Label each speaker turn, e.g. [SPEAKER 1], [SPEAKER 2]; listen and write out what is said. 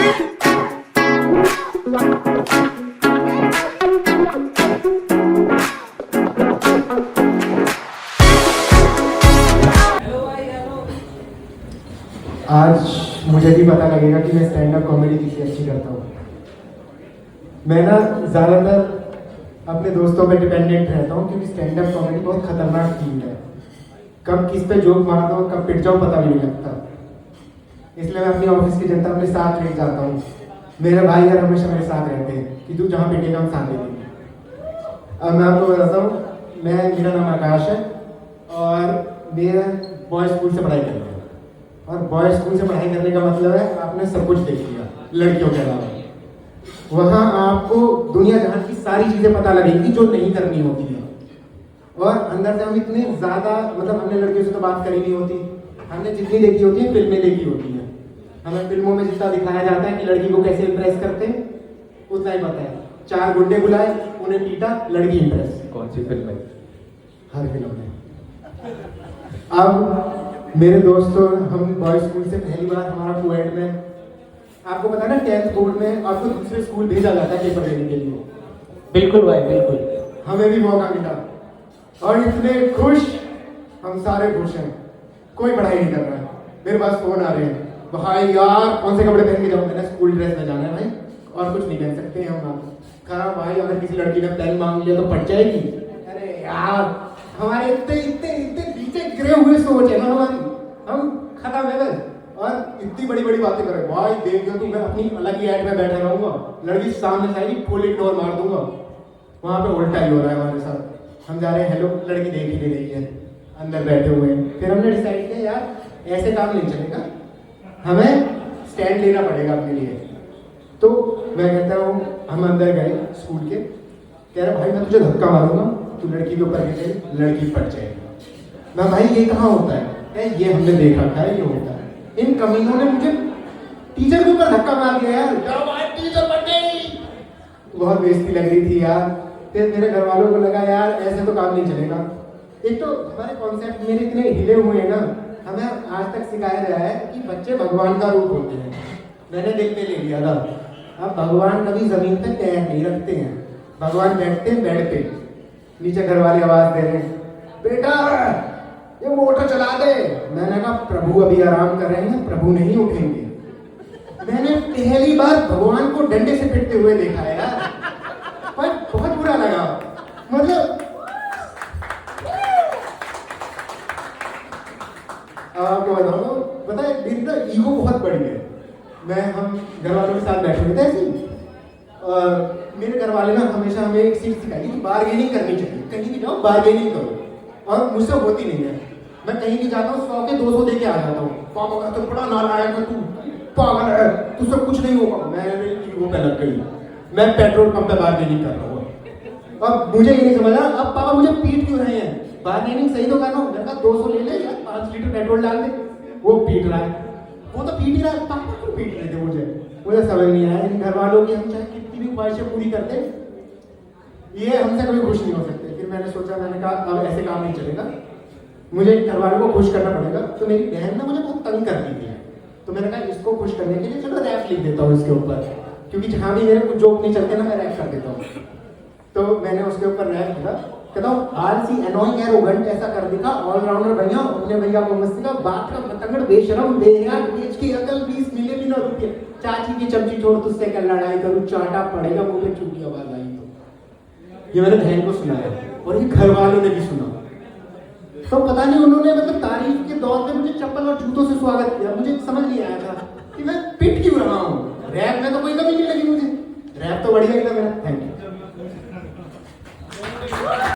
[SPEAKER 1] आज मुझे भी पता लगेगा कि मैं स्टैंड अप कॉमेडी कितनी अच्छी करता हूँ। मैं ना ज़्यादातर अपने दोस्तों पे डिपेंडेंट रहता हूँ क्योंकि स्टैंड अप कॉमेडी बहुत खतरनाक फील्ड है। कब किस पे जोक मार दो, कब पिट जाओ पता भी नहीं लगता। इसलिए मैं अपनी ऑफिस की जनता अपने साथ ले जाता हूँ। मेरे भाई यार हमेशा मेरे साथ रहते हैं कि तू जहाँ पिटेगा हम साथ देंगे। अब मैं आपको बताता हूँ, मेरा नाम आकाश है और मेरा बॉय स्कूल से पढ़ाई कर रहा है। और बॉय स्कूल से पढ़ाई करने का मतलब है आपने सब कुछ देख लिया लड़कियों के अलावा। वहाँ आपको दुनिया जहाँ की सारी चीज़ें पता लगेंगी जो नहीं करनी होती है। और अंदर से हम इतने ज़्यादा मतलब हमने लड़कियों से तो बात करी नहीं होती। हमने जितनी देखी होती है फिल्में देखी होती हैं। हमें फिल्मों में जितना दिखाया जाता है कि लड़की को कैसे इम्प्रेस करते हैं उतना ही पता है। 4 गुंडे बुलाए, उन्हें पीटा, लड़की इम्प्रेस।
[SPEAKER 2] कौन सी फिल्म है?
[SPEAKER 1] हर फिल्म में। अब मेरे दोस्तों, हम बॉय स्कूल से पहली बार हमारा कोएड में, आपको पता ना 10th बोर्ड में आपको दूसरे स्कूल भेजा जाता है पेपर देने के लिए।
[SPEAKER 2] बिल्कुल भाई बिल्कुल।
[SPEAKER 1] हमें भी मौका मिला और इतने खुश, हम सारे खुश हैं। कोई पढ़ाई नहीं कर रहा है। मेरे पास फोन आ रहे हैं, भाई यार कौन से कपड़े पहन के जाऊँ? मैंने स्कूल ड्रेस में जाना है भाई, और कुछ नहीं पहन सकते हैं हम। कहा भाई अगर किसी लड़की ने पेन मांग लिया तो पट जाएगी। अरे यार हमारे इतने इतने इतने नीचे गिरे हुए सोच है ना हमारी, हम खत्म है बस। और इतनी बड़ी बड़ी बातें कर रहे भाई, देख तो मैं अपनी अलग ही ऐड में बैठा रहूंगा, लड़की सामने से आएगी फुल इग्नोर मार दूंगा। वहाँ पे उल्टा ही हो रहा है हमारे साथ। हम जा रहे हैं, हेलो, लड़की देख ही नहीं रही है, अंदर बैठे हुए हैं। फिर हमने डिसाइड किया यार ऐसे काम नहीं चलेगा, हमें स्टैंड लेना पड़ेगा अपने लिए। तो मैं कहता हूँ, हम अंदर गए स्कूल के, कह रहा भाई मैं तुझे धक्का मारूंगा, तू लड़की के ऊपर गिर, लड़की पट जाएगी। मैं भाई ये कहाँ होता है? ये हमने देखा था, ये होता है। इन कमीनों ने मुझे टीचर के ऊपर धक्का मार दिया यार, भाई टीचर पट गई। बहुत बेइज्जती लग रही थी यार। फिर मेरे घर वालों को लगा यार ऐसे तो काम नहीं चलेगा। एक तो हमारे कॉन्सेप्ट मेरे इतने हिले हुए हैं ना, हमें आज तक सिखाया गया है कि बच्चे भगवान का रूप होते हैं। मैंने दिल पे ले लिया था, अब भगवान कभी जमीन पे पैर नहीं रखते हैं, भगवान बैठते हैं बेड पे। नीचे घर वाले आवाज दे रहे हैं, बेटा ये मोटर चला दे। मैंने कहा प्रभु अभी आराम कर रहे हैं, प्रभु नहीं उठेंगे। मैंने पहली बार भगवान को डंडे से पिटते हुए देखा है यार, पर बहुत बुरा लगा। मतलब आपको बताऊँ, पता है मेरी ईगो बहुत बड़ी है। हम घर वालों के साथ बैठे हुए थे ऐसे, और मेरे घर वाले ना हमेशा हमें एक चीज सिखाई कि बार्गेनिंग करनी चाहिए, कहीं भी जाओ बार्गेनिंग करो। और मुझसे होती नहीं है, मैं कहीं भी जाता हूँ 100 के 200 दे के आ जाता हूँ। पापा तो बड़ा नालायक है तू, पागल है, तुझसे कुछ नहीं होगा। मैंने ईगो पे लग गई, मैं पेट्रोल पंप पे बार्गेनिंग कर रहा हूँ। अब मुझे ये नहीं समझा अब पापा मुझे पीट क्यों रहे हैं? बार्गेनिंग सही तो कर रहा हूँ, मैंने कहा 200 ले ले यार, 5 लीटर पेट्रोल डाल दे। वो पीट रहा है, वो तो पीट ही रहा है, पापा क्यों पीट रहे थे? मुझे समझ नहीं आया। इन घर वालों की हम चाहे कितनी भी ख्वाहिशें पूरी करते, ये हमसे कभी खुश नहीं हो सकते। फिर मैंने सोचा, मैंने कहा अब ऐसे काम नहीं चलेगा, मुझे घर वालों को खुश करना पड़ेगा। तो मेरी बहन ने मुझे बहुत तंग कर दी थी, तो मैंने कहा इसको खुश करने के लिए चलो रैप लिख देता हूँ इसके ऊपर, क्योंकि जहाँ भी मेरे कुछ जोक नहीं चलते ना मैं रैप कर देता हूँ। तो मैंने उसके ऊपर रैप लिखा, कहता हूँ आलसी एनोइंग एरोगेंट ऐसा कर दिखा, ऑलराउंडर भैया अपने भैया को मस्ती का बात का पतंगड़ बेशरम बेयार बेच की अकल 20 मिलियन रुपये, चाची की चमची छोड़ तुझसे क्या लड़ाई करूँ, चाटा पड़ेगा मुंह पे चूकी आवाज आई। तो ये मैंने बहन को सुनाया और ये घर वालों ने भी सुना। तो पता नहीं उन्होंने मतलब तारीफ के दौर में मुझे चप्पल और जूतों से स्वागत किया। मुझे समझ नहीं आया था कि मैं पिट क्यों रहा हूँ। रैप में तो कोई कमी नहीं लगी मुझे, रैप तो बढ़िया ही था मेरा। Thank you.